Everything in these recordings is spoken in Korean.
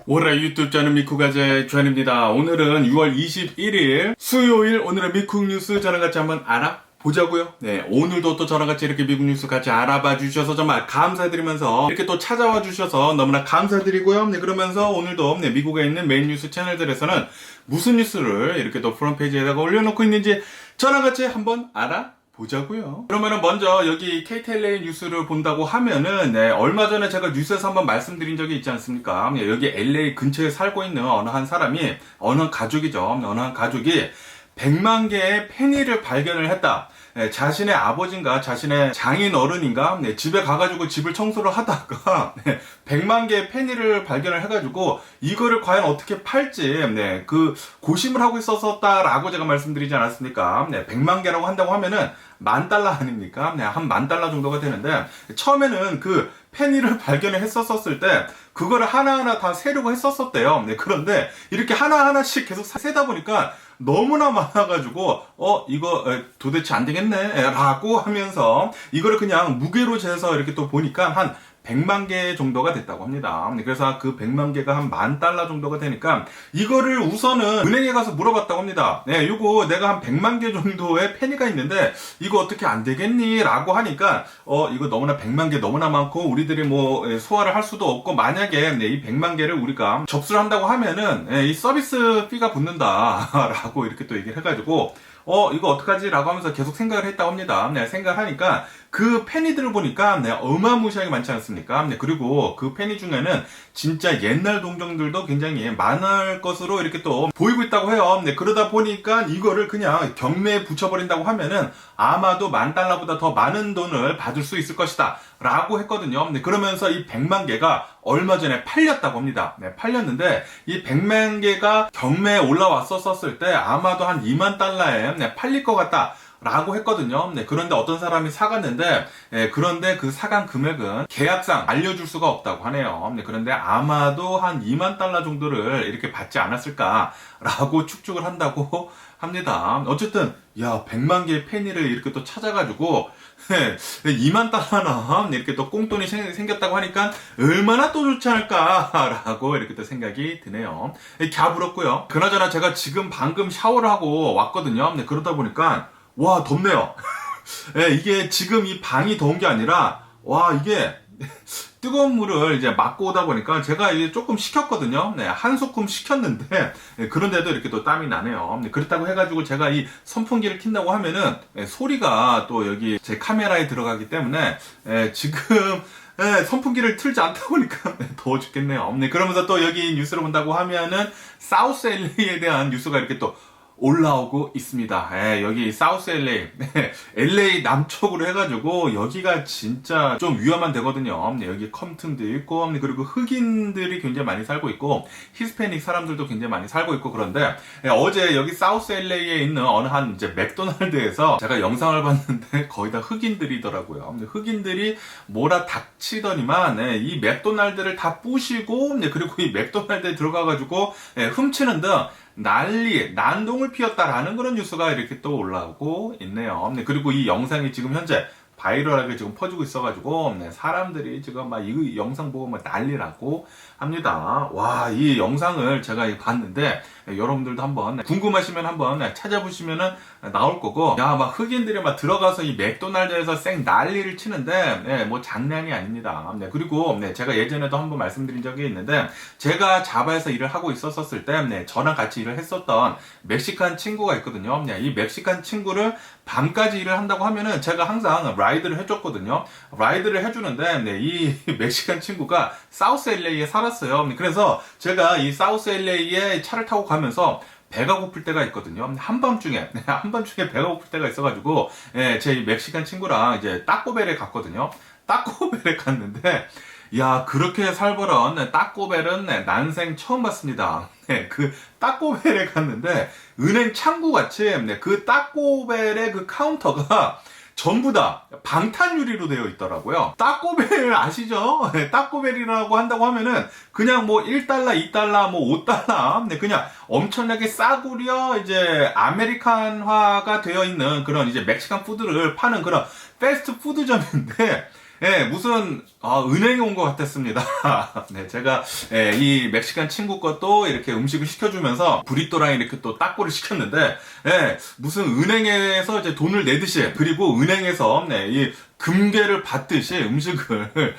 오라 유튜브 저는 미쿠가제 주한입니다. 오늘은 6월 21일 수요일 오늘의 미국 뉴스 저랑 같이 한번 알아보자고요. 네, 오늘도 또 저랑 같이 이렇게 미국 뉴스 같이 알아봐 주셔서 정말 감사드리면서 이렇게 또 찾아와 주셔서 너무나 감사드리고요. 네, 그러면서 오늘도 미국에 있는 메인 뉴스 채널들에서는 무슨 뉴스를 이렇게 또 프론트페이지에다가 올려놓고 있는지 저랑 같이 한번 보자고요. 그러면은 먼저 여기 KTLA 뉴스를 본다고 하면은 얼마 전에 제가 뉴스에서 한번 말씀드린 적이 있지 않습니까? 여기 LA 근처에 살고 있는 어느 한 사람이 어느 한 가족이죠. 어느 한 가족이 100만 개의 페니를 발견을 했다. 자신의 아버지인가 자신의 장인 어른인가 집에 가가지고 집을 청소를 하다가 100만 개의 페니를 발견을 해가지고 이거를 과연 어떻게 팔지 그 고심을 하고 있었다라고 제가 말씀드리지 않았습니까? 100만 개라고 한다고 하면은 $10,000 아닙니까? 한 $10,000 정도가 되는데 처음에는 그 페니를 발견을 했었을 때 그거를 하나하나 다 세려고 했었대요. 그런데 이렇게 하나하나씩 계속 세다 보니까 너무나 많아가지고 이거 도대체 안 되겠네 라고 하면서 이거를 그냥 무게로 재서 이렇게 또 보니까 한 100만 개 정도가 됐다고 합니다. 그래서 그 100만 개가 한 $10,000 정도가 되니까 이거를 우선은 은행에 가서 물어봤다고 합니다. 이거 내가 한 100만 개 정도의 페니가 있는데 이거 어떻게 안 되겠니? 라고 하니까 이거 너무나 100만 개 너무나 많고 우리들이 뭐 소화를 할 수도 없고 만약에 이 100만 개를 우리가 접수를 한다고 하면은 이 서비스 피가 붙는다 라고 이렇게 또 얘기를 해가지고 이거 어떡하지? 라고 하면서 계속 생각을 했다고 합니다. 생각하니까 그 페니들을 보니까 어마무시하게 많지 않습니까? 그리고 그 페니 중에는 진짜 옛날 동전들도 굉장히 많을 것으로 이렇게 또 보이고 있다고 해요. 그러다 보니까 이거를 그냥 경매에 붙여버린다고 하면은 아마도 $10,000보다 더 많은 돈을 받을 수 있을 것이다. 라고 했거든요. 그러면서 이 100만 개가 얼마 전에 팔렸다고 합니다. 팔렸는데 이 100만 개가 경매에 올라왔었을 때 아마도 한 $20,000에 팔릴 것 같다. 라고 했거든요. 그런데 어떤 사람이 사갔는데 그런데 그 사간 금액은 계약상 알려줄 수가 없다고 하네요. 그런데 아마도 한 $20,000 정도를 이렇게 받지 않았을까라고 추측을 한다고 합니다. 어쨌든 100만 개의 페니를 이렇게 또 찾아가지고 $20,000나 이렇게 또 꽁돈이 생겼다고 하니까 얼마나 또 좋지 않을까라고 이렇게 또 생각이 드네요. 갸부럽고요. 그나저나 제가 지금 방금 샤워를 하고 왔거든요. 그러다 보니까 와, 덥네요. 이게 지금 이 방이 더운 게 아니라, 이게 뜨거운 물을 이제 맞고 오다 보니까 제가 이제 조금 식혔거든요. 한 소끔 식혔는데, 그런데도 이렇게 또 땀이 나네요. 그렇다고 해가지고 제가 이 선풍기를 킨다고 하면은, 소리가 또 여기 제 카메라에 들어가기 때문에, 지금, 선풍기를 틀지 않다 보니까 더워 죽겠네요. 그러면서 또 여기 뉴스를 본다고 하면은, 사우스 LA에 대한 뉴스가 이렇게 또 올라오고 있습니다. 여기 사우스 LA, LA 남쪽으로 해가지고 여기가 진짜 좀 위험한 데거든요. 여기 컴튼도 있고 그리고 흑인들이 굉장히 많이 살고 있고 히스패닉 사람들도 굉장히 많이 살고 있고 그런데 어제 여기 사우스 LA에 있는 어느 한 이제 맥도날드에서 제가 영상을 봤는데 거의 다 흑인들이더라고요. 흑인들이 몰아 닥치더니만 이 맥도날드를 다 부시고 그리고 이 맥도날드에 들어가가지고 훔치는 등 난동을 피웠다라는 그런 뉴스가 이렇게 또 올라오고 있네요. 그리고 이 영상이 지금 현재 바이럴하게 지금 퍼지고 있어가지고 사람들이 지금 막 이 영상 보고 막 난리라고 합니다. 와, 이 영상을 제가 봤는데 여러분들도 한번 궁금하시면 한번 찾아보시면은 나올 거고 막 흑인들이 막 들어가서 이 맥도날드에서 쌩 난리를 치는데 뭐 장난이 아닙니다. 그리고 제가 예전에도 한번 말씀드린 적이 있는데 제가 자바에서 일을 하고 있었을 때 저랑 같이 일을 했었던 멕시칸 친구가 있거든요. 이 멕시칸 친구를 밤까지 일을 한다고 하면은 제가 항상 라이드를 해줬거든요. 라이드를 해주는데 이 멕시칸 친구가 사우스 LA에 살았어요. 그래서 제가 이 사우스 LA에 차를 타고 가면서 배가 고플 때가 있거든요. 한밤중에 배가 고플 때가 있어가지고 제 멕시칸 친구랑 이제 따꼬벨에 갔거든요. 따꼬벨에 갔는데 그렇게 살벌한 따꼬벨은 난생 처음 봤습니다. 그 따꼬벨에 갔는데 은행 창구같이 그 따꼬벨의 그 카운터가 전부 다 방탄유리로 되어 있더라고요. 따꼬벨 아시죠? 따꼬벨이라고 한다고 하면은 그냥 뭐 $1, $2, 뭐 $5 그냥 엄청나게 싸구려 이제 아메리칸화가 되어 있는 그런 이제 멕시칸 푸드를 파는 그런 패스트 푸드점인데 무슨 은행에 온 것 같았습니다. 네, 제가 이 멕시칸 친구 것도 이렇게 음식을 시켜주면서 브리또랑 이렇게 또 따꼬를 시켰는데 무슨 은행에서 이제 돈을 내듯이 그리고 은행에서 이 금괴를 받듯이 음식을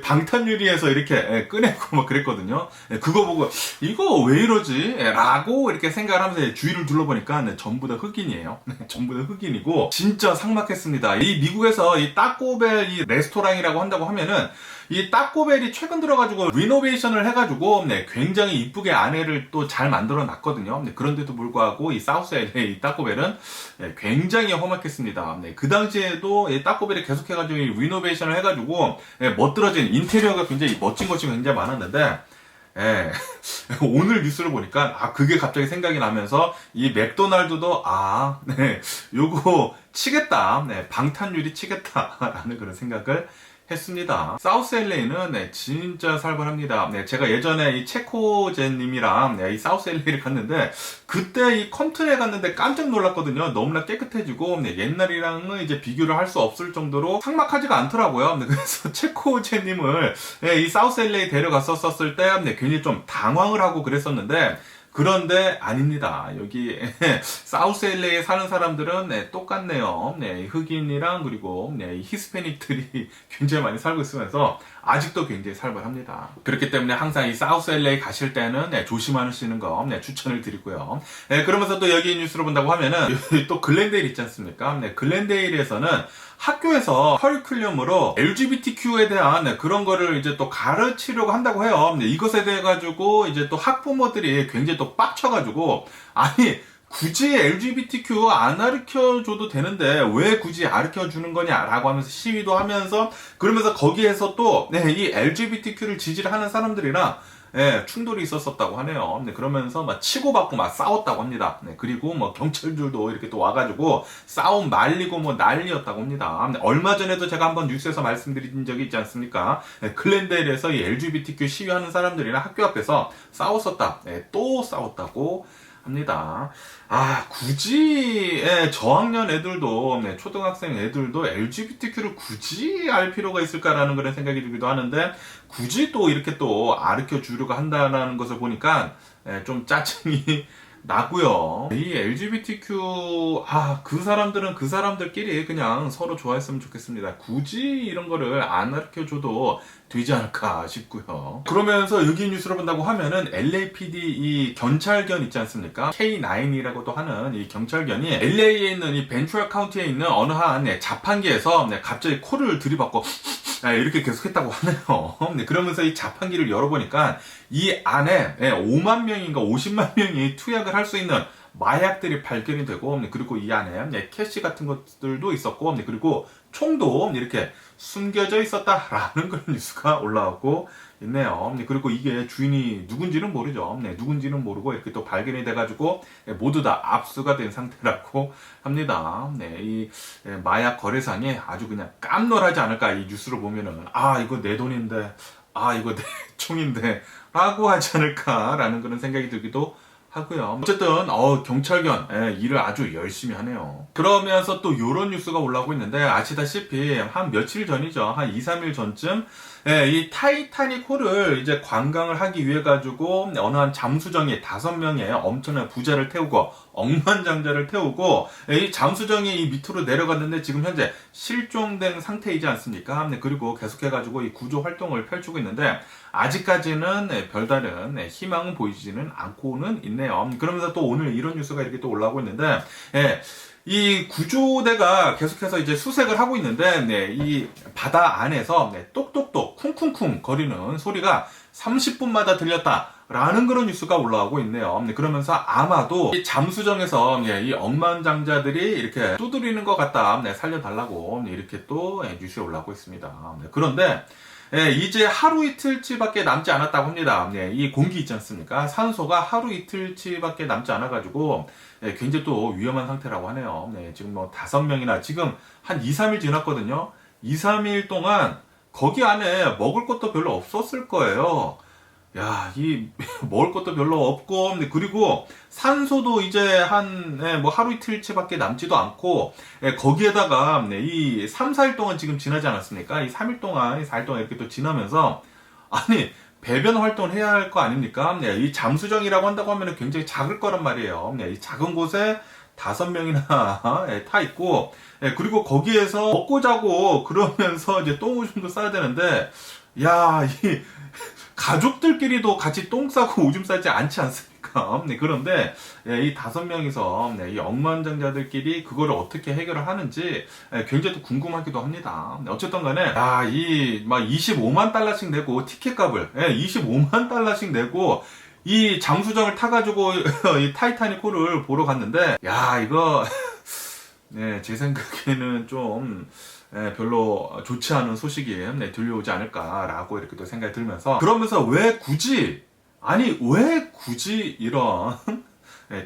방탄유리에서 이렇게 꺼내고 막 그랬거든요. 그거 보고 이거 왜 이러지? 라고 이렇게 생각을 하면서 주위를 둘러보니까 전부 다 흑인이에요. 전부 다 흑인이고 진짜 삭막했습니다. 이 미국에서 이 따꼬벨 이 레스토랑이라고 한다고 하면은 이 따꼬벨이 최근 들어가지고 리노베이션을 해가지고 굉장히 이쁘게 안에를 또 잘 만들어 놨거든요. 그런데도 불구하고 이 사우스 LA 이 따꼬벨은 굉장히 험악했습니다. 그 당시에도 이 따꼬벨이 계속해가지고 이 리노베이션을 해가지고 멋들어진 인테리어가 굉장히 멋진 것이 굉장히 많았는데 오늘 뉴스를 보니까 그게 갑자기 생각이 나면서 이 맥도날드도 요거 치겠다, 방탄유리 치겠다라는 그런 생각을 했습니다. 사우스 LA는 진짜 살벌합니다. 제가 예전에 이 체코제님이랑 이 사우스 LA를 갔는데 그때 이 컴튼에 갔는데 깜짝 놀랐거든요. 너무나 깨끗해지고 옛날이랑은 이제 비교를 할 수 없을 정도로 삭막하지가 않더라고요. 그래서 체코제님을 이 사우스 LA 데려갔었을 때 괜히 좀 당황을 하고 그랬었는데 그런데 아닙니다. 여기 사우스 LA에 사는 사람들은 똑같네요. 흑인이랑 그리고 히스패닉들이 굉장히 많이 살고 있으면서 아직도 굉장히 살벌합니다. 그렇기 때문에 항상 이 사우스 LA 가실 때는 조심하시는 거 추천을 드리고요. 그러면서 또 여기 뉴스를 본다고 하면은 또 글렌데일 있지 않습니까? 글렌데일에서는 학교에서 커리큘럼으로 LGBTQ에 대한 그런 거를 이제 또 가르치려고 한다고 해요. 이것에 대해 가지고 이제 또 학부모들이 굉장히 또 빡쳐가지고 아니 굳이 LGBTQ 안 가르쳐줘도 되는데 왜 굳이 가르쳐주는 거냐라고 하면서 시위도 하면서 그러면서 거기에서 또 이 LGBTQ를 지지를 하는 사람들이랑 충돌이 있었었다고 하네요. 그러면서 막 치고받고 막 싸웠다고 합니다. 그리고 뭐 경찰들도 이렇게 또 와가지고 싸움 말리고 뭐 난리였다고 합니다. 얼마 전에도 제가 한번 뉴스에서 말씀드린 적이 있지 않습니까? 글렌데일에서 이 LGBTQ 시위하는 사람들이랑 학교 앞에서 싸웠었다. 또 싸웠다고 합니다. 굳이 저학년 애들도 초등학생 애들도 LGBTQ를 굳이 알 필요가 있을까라는 그런 생각이 들기도 하는데 굳이 또 이렇게 또 가르쳐 주려고 한다는 것을 보니까 좀 짜증이 나고요. 이 LGBTQ 그 사람들은 그 사람들끼리 그냥 서로 좋아했으면 좋겠습니다. 굳이 이런 거를 안 가르쳐줘도 되지 않을까 싶고요. 그러면서 여기 뉴스를 본다고 하면은 LAPD 이 경찰견 있지 않습니까? K9이라고도 하는 이 경찰견이 LA에 있는 이 벤츄라 카운티에 있는 어느 한 자판기에서 갑자기 코를 들이받고 이렇게 계속했다고 하네요. 그러면서 이 자판기를 열어보니까 이 안에 5만 명인가 50만 명이 투약을 할 수 있는 마약들이 발견이 되고 그리고 이 안에 캐시 같은 것들도 있었고 그리고 총도 이렇게 숨겨져 있었다라는 그런 뉴스가 올라오고 있네요. 그리고 이게 주인이 누군지는 모르죠. 누군지는 모르고 이렇게 또 발견이 돼가지고 모두 다 압수가 된 상태라고 합니다. 이 마약 거래상에 아주 그냥 깜놀하지 않을까 이 뉴스를 보면은 이거 내 돈인데 이거 내 총인데 라고 하지 않을까라는 그런 생각이 들기도 하고요. 어쨌든 경찰견 일을 아주 열심히 하네요. 그러면서 또 이런 뉴스가 올라오고 있는데 아시다시피 한 며칠 전이죠. 한 2, 3일 전쯤 이 타이타닉 호를 이제 관광을 하기 위해 가지고 어느 한 잠수정이 5명의 엄청난 부자를 태우고 억만장자를 태우고 이 잠수정이 이 밑으로 내려갔는데 지금 현재 실종된 상태이지 않습니까? 그리고 계속해 가지고 이 구조 활동을 펼치고 있는데 아직까지는 별다른 희망은 보이지는 않고는 있네요. 그러면서 또 오늘 이런 뉴스가 이렇게 또 올라오고 있는데 이 구조대가 계속해서 이제 수색을 하고 있는데 이 바다 안에서 똑똑똑 쿵쿵쿵 거리는 소리가 30분마다 들렸다라는 그런 뉴스가 올라오고 있네요. 그러면서 아마도 이 잠수정에서 이 억만장자들이 이렇게 두드리는 것 같다, 살려달라고 이렇게 또 뉴스에 올라오고 있습니다. 그런데 이제 하루 이틀치밖에 남지 않았다고 합니다. 이 공기 있지 않습니까? 산소가 하루 이틀치밖에 남지 않아가지고 굉장히 또 위험한 상태라고 하네요. 지금 뭐 5명이나 지금 한 2, 3일 지났거든요. 2, 3일 동안 거기 안에 먹을 것도 별로 없었을 거예요. 야, 이 먹을 것도 별로 없고, 그리고 산소도 이제 뭐 하루 이틀치밖에 남지도 않고, 거기에다가 이 3, 4일 동안 지금 지나지 않았습니까? 이 3일 동안, 4일 동안 이렇게 또 지나면서, 아니, 배변 활동을 해야 할 거 아닙니까? 이 잠수정이라고 한다고 하면 굉장히 작을 거란 말이에요. 이 작은 곳에 5명이나 타 있고, 그리고 거기에서 먹고 자고 그러면서 이제 똥 오줌도 싸야 되는데, 야, 이 가족들끼리도 같이 똥 싸고 오줌 싸지 않지 않습니까? 그런데 이 5명이서 이 억만장자들끼리 그거를 어떻게 해결을 하는지 굉장히 또 궁금하기도 합니다. 어쨌든 간에 이 막 25만 달러씩 내고 티켓 값을 25만 달러씩 내고 이 잠수정을 타가지고 이 타이타닉호를 보러 갔는데, 야, 이거 제 생각에는 좀 별로 좋지 않은 소식이 들려오지 않을까라고 이렇게 또 생각이 들면서, 그러면서 왜 굳이 이런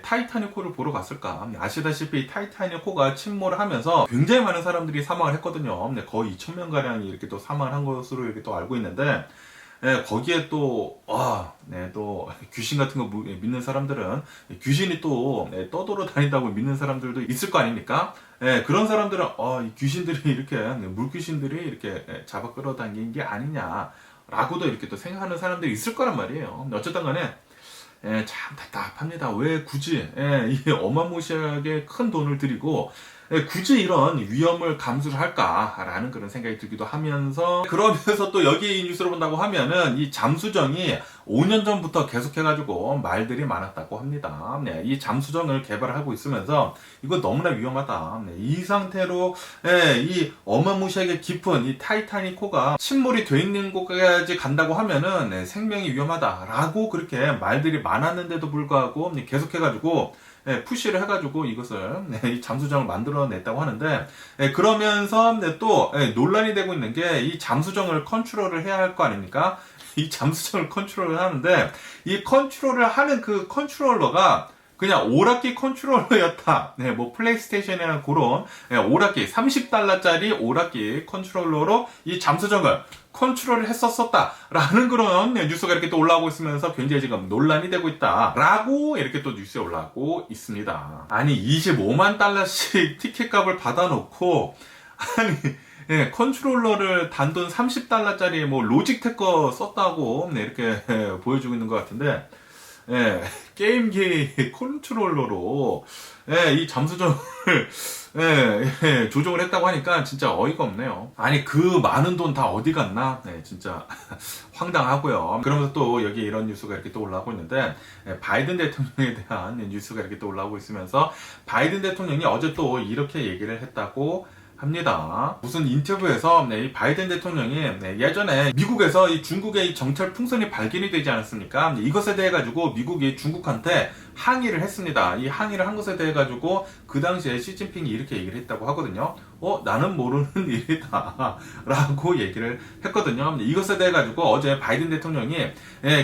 타이타닉호를 보러 갔을까? 아시다시피 타이타닉호가 침몰을 하면서 굉장히 많은 사람들이 사망을 했거든요. 거의 2,000명 가량이 이렇게 또 사망을 한 것으로 이렇게 또 알고 있는데, 거기에 또 귀신 같은 거 믿는 사람들은 귀신이 또 떠돌아 다닌다고 믿는 사람들도 있을 거 아닙니까? 그런 사람들은 이 귀신들이 이렇게 물귀신들이 이렇게 잡아 끌어당긴 게 아니냐라고도 이렇게 또 생각하는 사람들이 있을 거란 말이에요. 어쨌든 간에 참 답답합니다. 왜 굳이 이 어마무시하게 큰 돈을 들이고 굳이 이런 위험을 감수를 할까라는 그런 생각이 들기도 하면서, 그러면서 또 여기 이 뉴스를 본다고 하면은 이 잠수정이 5년 전부터 계속해가지고 말들이 많았다고 합니다. 이 잠수정을 개발하고 있으면서 이거 너무나 위험하다. 이 상태로 이 어마무시하게 깊은 이 타이타닉호가 침몰이 돼 있는 곳까지 간다고 하면은 생명이 위험하다라고 그렇게 말들이 많았는데도 불구하고 계속해가지고 푸시를 해가지고 이것을 이 잠수정을 만들어냈다고 하는데, 그러면서 또 논란이 되고 있는 게 이 잠수정을 컨트롤을 해야 할 거 아닙니까? 이 잠수정을 컨트롤을 하는데 이 컨트롤을 하는 그 컨트롤러가 그냥 오락기 컨트롤러였다. 뭐 플레이스테이션이나 그런 오락기 30달러짜리 오락기 컨트롤러로 이 잠수정을 컨트롤을 했었다라는 그런 뉴스가 이렇게 또 올라오고 있으면서 굉장히 지금 논란이 되고 있다라고 이렇게 또 뉴스에 올라오고 있습니다. 아니 25만 달러씩 티켓값을 받아놓고 컨트롤러를 단돈 30달러짜리 뭐 로직텍 거 썼다고 이렇게 보여주고 있는 것 같은데, 게임기 컨트롤러로 이 잠수정을 조종을 했다고 하니까 진짜 어이가 없네요. 아니 그 많은 돈 다 어디 갔나? 진짜 황당하고요. 그러면서 또 여기 이런 뉴스가 이렇게 또 올라오고 있는데, 바이든 대통령에 대한 뉴스가 이렇게 또 올라오고 있으면서 바이든 대통령이 어제 또 이렇게 얘기를 했다고 합니다. 무슨 인터뷰에서 이 바이든 대통령이 예전에 미국에서 이 중국의 이 정찰 풍선이 발견이 되지 않았습니까? 이것에 대해 가지고 미국이 중국한테 항의를 했습니다. 이 항의를 한 것에 대해 가지고 그 당시에 시진핑이 이렇게 얘기를 했다고 하거든요. 나는 모르는 일이다 라고 얘기를 했거든요. 이것에 대해 가지고 어제 바이든 대통령이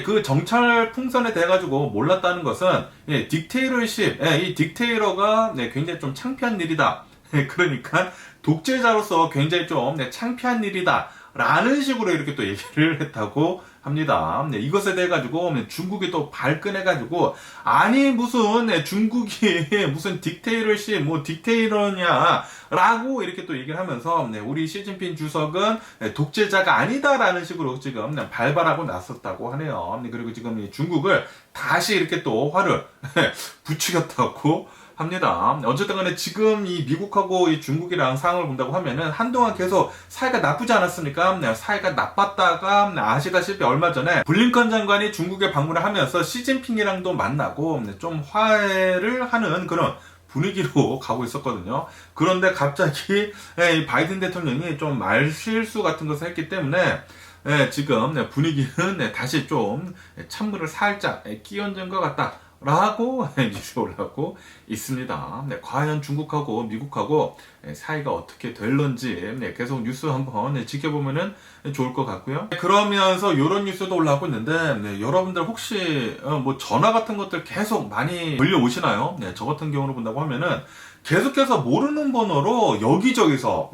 그 정찰 풍선에 대해 가지고 몰랐다는 것은 딕테이러십, 이 딕테이러가 굉장히 좀 창피한 일이다. 그러니까 독재자로서 굉장히 좀 창피한 일이다 라는 식으로 이렇게 또 얘기를 했다고 합니다. 이것에 대해 가지고 중국이 또 발끈해 가지고, 아니 무슨 중국이 무슨 딕테이러십 뭐 딕테이러냐 라고 이렇게 또 얘기를 하면서 우리 시진핑 주석은 독재자가 아니다라는 식으로 지금 발발하고 나섰다고 하네요. 그리고 지금 중국을 다시 이렇게 또 화를 부추겼다고 합니다. 어쨌든 간에 지금 이 미국하고 이 중국이랑 상황을 본다고 하면은 한동안 계속 사이가 나쁘지 않았습니까? 사이가 나빴다가 아시다시피 얼마 전에 블링컨 장관이 중국에 방문을 하면서 시진핑이랑도 만나고 좀 화해를 하는 그런 분위기로 가고 있었거든요. 그런데 갑자기 이 바이든 대통령이 좀 말실수 같은 것을 했기 때문에 지금 분위기는 다시 좀 찬물을 살짝 끼얹은 것 같다 라고 뉴스에 올라오고 있습니다. 네, 과연 중국하고 미국하고 사이가 어떻게 될런지 계속 뉴스 한번 지켜보면 좋을 것 같고요. 그러면서 이런 뉴스도 올라오고 있는데 여러분들 혹시 뭐 전화 같은 것들 계속 많이 걸려오시나요? 저 같은 경우로 본다고 하면은 계속해서 모르는 번호로 여기저기서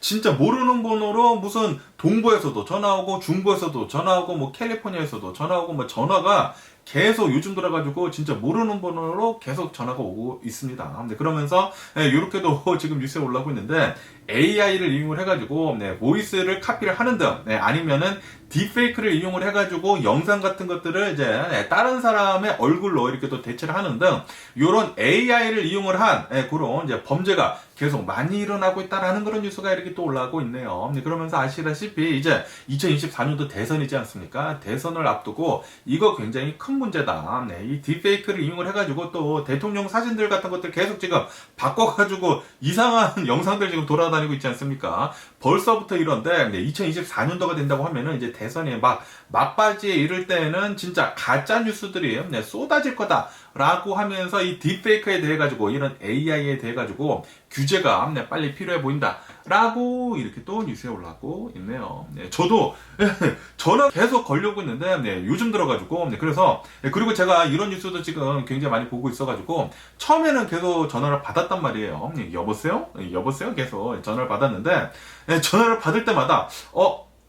진짜 모르는 번호로 무슨 동부에서도 전화 오고 중부에서도 전화 오고 뭐 캘리포니아에서도 전화 오고 뭐 전화가 계속 요즘 들어가지고 진짜 모르는 번호로 계속 전화가 오고 있습니다. 그러면서 이렇게도 지금 뉴스에 올라오고 있는데 AI를 이용을 해가지고 보이스를 카피를 하는 등 아니면은 딥페이크를 이용을 해가지고 영상 같은 것들을 이제 다른 사람의 얼굴로 이렇게 또 대체를 하는 등 이런 AI를 이용을 한 그런 이제 범죄가 계속 많이 일어나고 있다라는 그런 뉴스가 이렇게 또 올라오고 있네요. 그러면서 아시다시피 이제 2024년도 대선이지 않습니까? 대선을 앞두고 이거 굉장히 큰 문제다. 이 딥페이크를 이용을 해가지고 또 대통령 사진들 같은 것들 계속 지금 바꿔가지고 이상한 영상들 지금 돌아다니고 있지 않습니까? 벌써부터 이런데 2024년도가 된다고 하면은 이제 대선이 막바지에 이를 때는 진짜 가짜 뉴스들이 쏟아질 거다라고 하면서 이 딥페이크에 대해 가지고 이런 AI에 대해 가지고 규제가 빨리 필요해 보인다라고 이렇게 또 뉴스에 올라오고 있네요. 저도 전화 계속 걸려오고 있는데 요즘 들어가지고 그래서 그리고 제가 이런 뉴스도 지금 굉장히 많이 보고 있어가지고 처음에는 계속 전화를 받았단 말이에요. 여보세요? 여보세요? 계속 전화를 받았는데 전화를 받을 때마다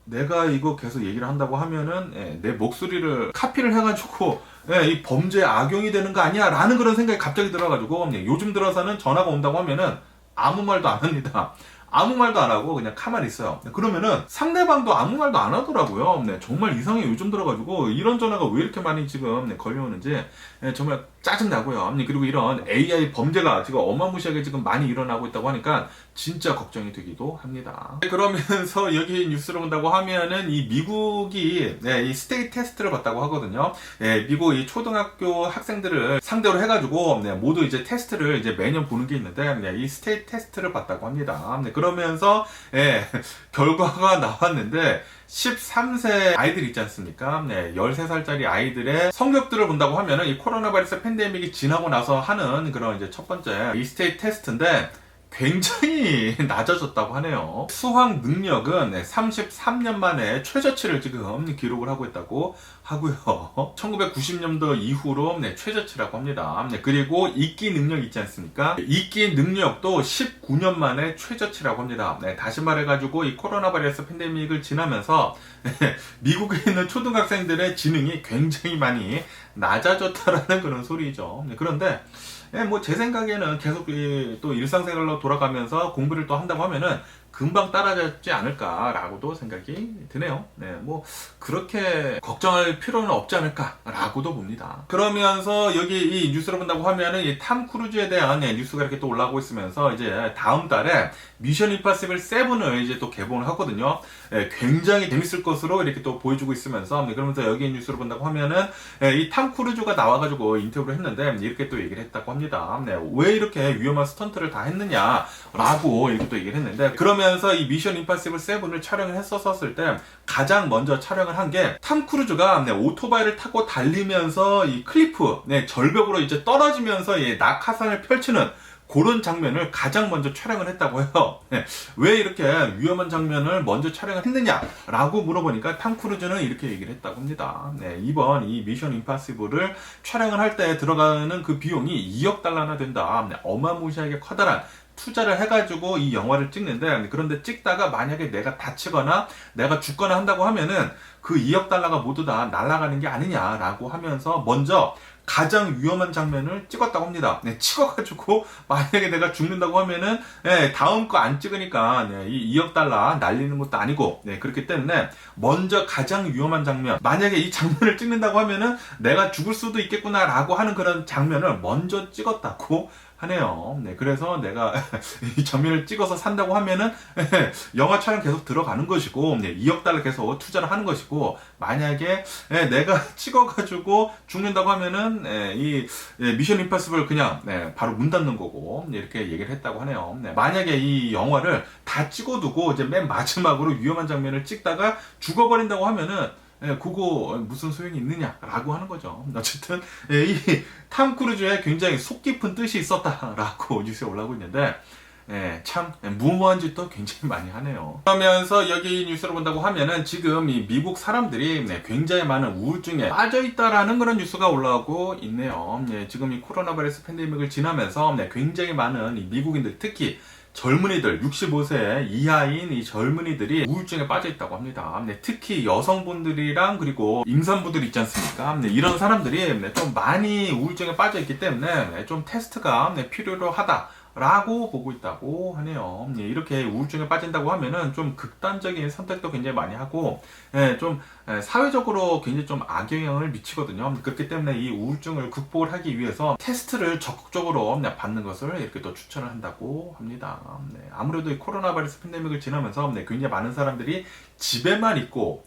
내가 이거 계속 얘기를 한다고 하면은 내 목소리를 카피를 해가지고 이 범죄에 악용이 되는 거 아니야? 라는 그런 생각이 갑자기 들어가지고 요즘 들어서는 전화가 온다고 하면은 아무 말도 안 합니다. 아무 말도 안 하고 그냥 가만히 있어요. 그러면은 상대방도 아무 말도 안 하더라고요. 정말 이상해 요즘 들어가지고 이런 전화가 왜 이렇게 많이 지금 걸려오는지 정말 짜증나고요. 그리고 이런 AI 범죄가 지금 어마무시하게 지금 많이 일어나고 있다고 하니까 진짜 걱정이 되기도 합니다. 그러면서 여기 뉴스를 본다고 하면은 이 미국이 이 스테이트 테스트를 봤다고 하거든요. 미국 이 초등학교 학생들을 상대로 해가지고 모두 이제 테스트를 이제 매년 보는 게 있는데 이 스테이트 테스트를 봤다고 합니다. 그러면서 결과가 나왔는데 13세 아이들 있지 않습니까? 13살짜리 아이들의 성적들을 본다고 하면은 이 코로나 바이러스 팬데믹이 지나고 나서 하는 그런 이제 첫 번째 이 스테이트 테스트인데 굉장히 낮아졌다고 하네요. 수학 능력은 33년 만에 최저치를 지금 기록을 하고 있다고 하고요. 1990년도 이후로 최저치라고 합니다. 그리고 읽기 능력 있지 않습니까? 읽기 능력도 19년 만에 최저치라고 합니다. 다시 말해가지고 이 코로나 바이러스 팬데믹을 지나면서 미국에 있는 초등학생들의 지능이 굉장히 많이 낮아졌다라는 그런 소리죠. 그런데 뭐 제 생각에는 계속 또 일상생활로 돌아가면서 공부를 또 한다고 하면은 금방 따라잡지 않을까라고도 생각이 드네요. 뭐 그렇게 걱정할 필요는 없지 않을까라고도 봅니다. 그러면서 여기 이 뉴스를 본다고 하면은 이 탐 크루즈에 대한 뉴스가 이렇게 또 올라오고 있으면서 이제 다음 달에 미션 임파서블 7을 이제 또 개봉을 하거든요. 굉장히 재밌을 것으로 이렇게 또 보여주고 있으면서 그러면서 여기 뉴스를 본다고 하면은 이 탐 크루즈가 나와가지고 인터뷰를 했는데 이렇게 또 얘기를 했다고 합니다. 왜 이렇게 위험한 스턴트를 다 했느냐라고 이렇게 또 얘기를 했는데 그러면서 이 미션 임파서블 7을 촬영을 했었을 때 가장 먼저 촬영을 한 게 탐 크루즈가 오토바이를 타고 달리면서 이 클리프 절벽으로 이제 떨어지면서 낙하산을 펼치는 그런 장면을 가장 먼저 촬영을 했다고 해요. 왜 이렇게 위험한 장면을 먼저 촬영을 했느냐라고 물어보니까 탐 크루즈는 이렇게 얘기를 했다고 합니다. 이번 이 미션 임파서블을 촬영을 할 때 들어가는 그 비용이 2억 달러나 된다. 어마무시하게 커다란 투자를 해가지고 이 영화를 찍는데 그런데 찍다가 만약에 내가 다치거나 내가 죽거나 한다고 하면은 그 2억 달러가 모두 다 날아가는 게 아니냐라고 하면서 먼저 가장 위험한 장면을 찍었다고 합니다. 찍어가지고 만약에 내가 죽는다고 하면은 다음 거 안 찍으니까 이 2억 달러 날리는 것도 아니고 그렇기 때문에 먼저 가장 위험한 장면 만약에 이 장면을 찍는다고 하면은 내가 죽을 수도 있겠구나라고 하는 그런 장면을 먼저 찍었다고 하네요. 그래서 내가 이 장면을 찍어서 산다고 하면은 영화 촬영 계속 들어가는 것이고 2억 달러 계속 투자를 하는 것이고 만약에 내가 찍어가지고 죽는다고 하면은 이 미션 임파서블 그냥 바로 문 닫는 거고 이렇게 얘기를 했다고 하네요. 만약에 이 영화를 다 찍어두고 이제 맨 마지막으로 위험한 장면을 찍다가 죽어버린다고 하면은 그거 무슨 소용이 있느냐라고 하는 거죠. 어쨌든 이 탐 크루즈에 굉장히 속 깊은 뜻이 있었다라고 뉴스에 올라오고 있는데 참 무모한 짓도 굉장히 많이 하네요. 그러면서 여기 뉴스를 본다고 하면은 지금 이 미국 사람들이 굉장히 많은 우울증에 빠져 있다라는 그런 뉴스가 올라오고 있네요. 지금 이 코로나 바이러스 팬데믹을 지나면서 굉장히 많은 이 미국인들, 특히 젊은이들, 65세 이하인 이 젊은이들이 우울증에 빠져 있다고 합니다. 특히 여성분들이랑 그리고 임산부들 있지 않습니까? 이런 사람들이 좀 많이 우울증에 빠져 있기 때문에 좀 테스트가 필요로 하다 라고 보고 있다고 하네요. 이렇게 우울증에 빠진다고 하면은 좀 극단적인 선택도 굉장히 많이 하고, 좀 사회적으로 굉장히 좀 악영향을 미치거든요. 그렇기 때문에 이 우울증을 극복을 하기 위해서 테스트를 적극적으로 받는 것을 이렇게 또 추천을 한다고 합니다. 아무래도 이 코로나 바이러스 팬데믹을 지나면서 굉장히 많은 사람들이 집에만 있고,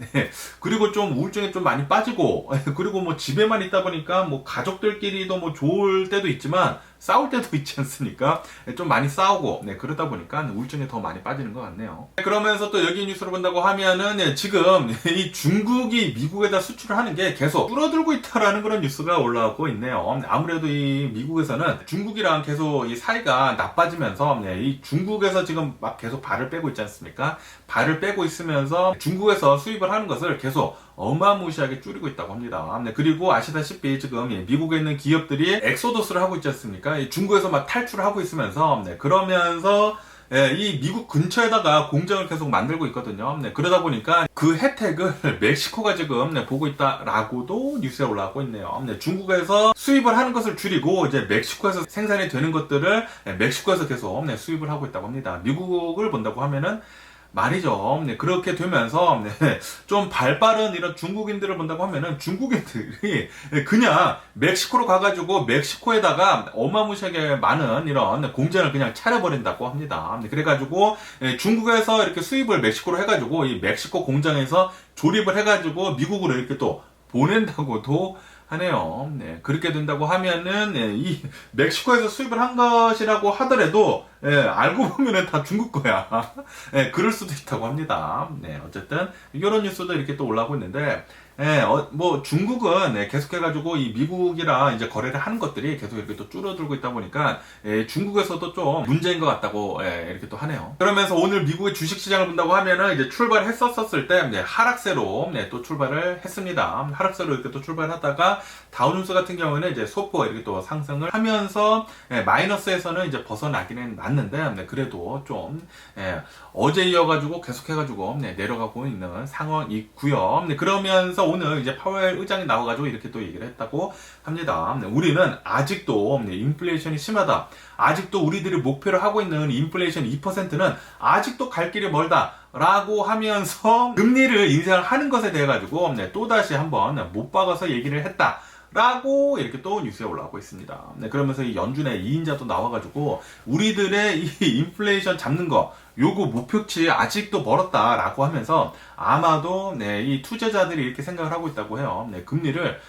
그리고 좀 우울증에 좀 많이 빠지고, 그리고 뭐 집에만 있다 보니까 뭐 가족들끼리도 뭐 좋을 때도 있지만 싸울 때도 있지 않습니까? 좀 많이 싸우고, 그러다 보니까 우울증에 더 많이 빠지는 것 같네요. 그러면서 또 여기 뉴스를 본다고 하면은 지금 이 중국이 미국에다 수출을 하는 게 계속 줄어들고 있다라는 그런 뉴스가 올라오고 있네요. 아무래도 이 미국에서는 중국이랑 계속 이 사이가 나빠지면서 이 중국에서 지금 막 계속 발을 빼고 있지 않습니까? 발을 빼고 있으면서 중국에서 수입을 하는 것을 계속 어마무시하게 줄이고 있다고 합니다. 그리고 아시다시피 지금 미국에 있는 기업들이 엑소더스를 하고 있지 않습니까? 중국에서 막 탈출을 하고 있으면서 그러면서 이 미국 근처에다가 공장을 계속 만들고 있거든요. 그러다 보니까 그 혜택을 멕시코가 지금 보고 있다라고도 뉴스에 올라오고 있네요. 중국에서 수입을 하는 것을 줄이고 이제 멕시코에서 생산이 되는 것들을 멕시코에서 계속 수입을 하고 있다고 합니다. 미국을 본다고 하면은 말이죠. 그렇게 되면서 좀 발빠른 이런 중국인들을 본다고 하면은 중국인들이 그냥 멕시코로 가가지고 멕시코에다가 어마무시하게 많은 이런 공장을 그냥 차려버린다고 합니다. 그래가지고 중국에서 이렇게 수입을 멕시코로 해가지고 이 멕시코 공장에서 조립을 해가지고 미국으로 이렇게 또 보낸다고도 하네요. 그렇게 된다고 하면은 이 멕시코에서 수입을 한 것이라고 하더라도 알고 보면은 다 중국 거야. 그럴 수도 있다고 합니다. 어쨌든 이런 뉴스도 이렇게 또 올라오고 있는데 뭐 중국은 계속해가지고 이 미국이랑 이제 거래를 하는 것들이 계속 이렇게 또 줄어들고 있다 보니까 중국에서도 좀 문제인 것 같다고 이렇게 또 하네요. 그러면서 오늘 미국의 주식시장을 본다고 하면은 이제 출발을 했었을 때 하락세로 또 출발을 했습니다. 하락세로 이렇게 또 출발하다가 다우존스 같은 경우는 이제 소폭 이렇게 또 상승을 하면서 마이너스에서는 이제 벗어나기는 났는데 그래도 좀 어제 이어가지고 계속해가지고 내려가고 있는 상황이고요. 그러면서 오늘 이제 파웰 의장이 나와가지고 이렇게 또 얘기를 했다고 합니다. 우리는 아직도 인플레이션이 심하다. 아직도 우리들이 목표로 하고 있는 인플레이션 2%는 아직도 갈 길이 멀다. 라고 하면서 금리를 인상하는 것에 대해 가지고 또다시 한번 못 박아서 얘기를 했다. 라고 이렇게 또 뉴스에 올라오고 있습니다. 그러면서 이 연준의 2인자도 나와가지고 우리들의 이 인플레이션 잡는 거 요거 목표치 아직도 멀었다라고 하면서 아마도 이 투자자들이 이렇게 생각을 하고 있다고 해요. 금리를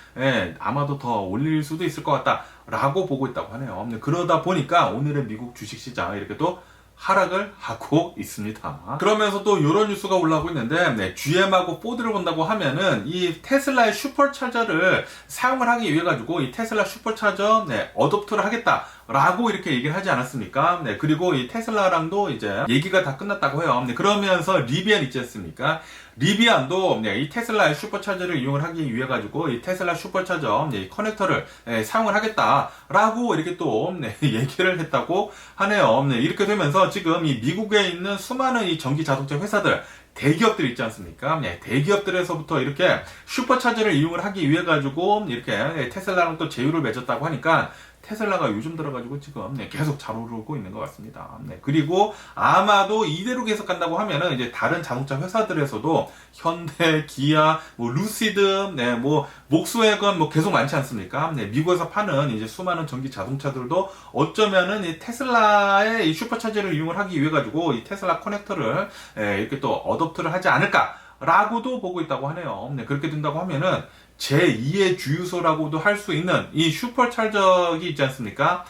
아마도 더 올릴 수도 있을 것 같다라고 보고 있다고 하네요. 그러다 보니까 오늘의 미국 주식시장 이렇게 또 하락을 하고 있습니다. 그러면서 또 이런 뉴스가 올라오고 있는데 GM하고 포드를 본다고 하면은 이 테슬라의 슈퍼차저를 사용을 하기 위해 가지고 이 테슬라 슈퍼차저 어댑터를 하겠다. 라고 이렇게 얘기를 하지 않았습니까? 그리고 이 테슬라랑도 이제 얘기가 다 끝났다고 해요. 그러면서 리비안 있지 않습니까? 리비안도 이 테슬라의 슈퍼차저를 이용을 하기 위해 가지고 이 테슬라 슈퍼차저 이 커넥터를 사용을 하겠다라고 이렇게 또 얘기를 했다고 하네요. 이렇게 되면서 지금 이 미국에 있는 수많은 이 전기 자동차 회사들 대기업들 있지 않습니까? 대기업들에서부터 이렇게 슈퍼차저를 이용을 하기 위해 가지고 이렇게 테슬라랑 또 제휴를 맺었다고 하니까 테슬라가 요즘 들어가지고 지금 계속 잘 오르고 있는 것 같습니다. 그리고 아마도 이대로 계속 간다고 하면은 이제 다른 자동차 회사들에서도 현대, 기아, 뭐 루시드, 뭐 목스웨건 뭐 계속 많지 않습니까? 미국에서 파는 이제 수많은 전기 자동차들도 어쩌면은 이 테슬라의 이 슈퍼차저를 이용을 하기 위해 가지고 이 테슬라 커넥터를 이렇게 또 어댑터를 하지 않을까라고도 보고 있다고 하네요. 그렇게 된다고 하면은 제2의 주유소라고도 할 수 있는 이 슈퍼차저기 있지 않습니까?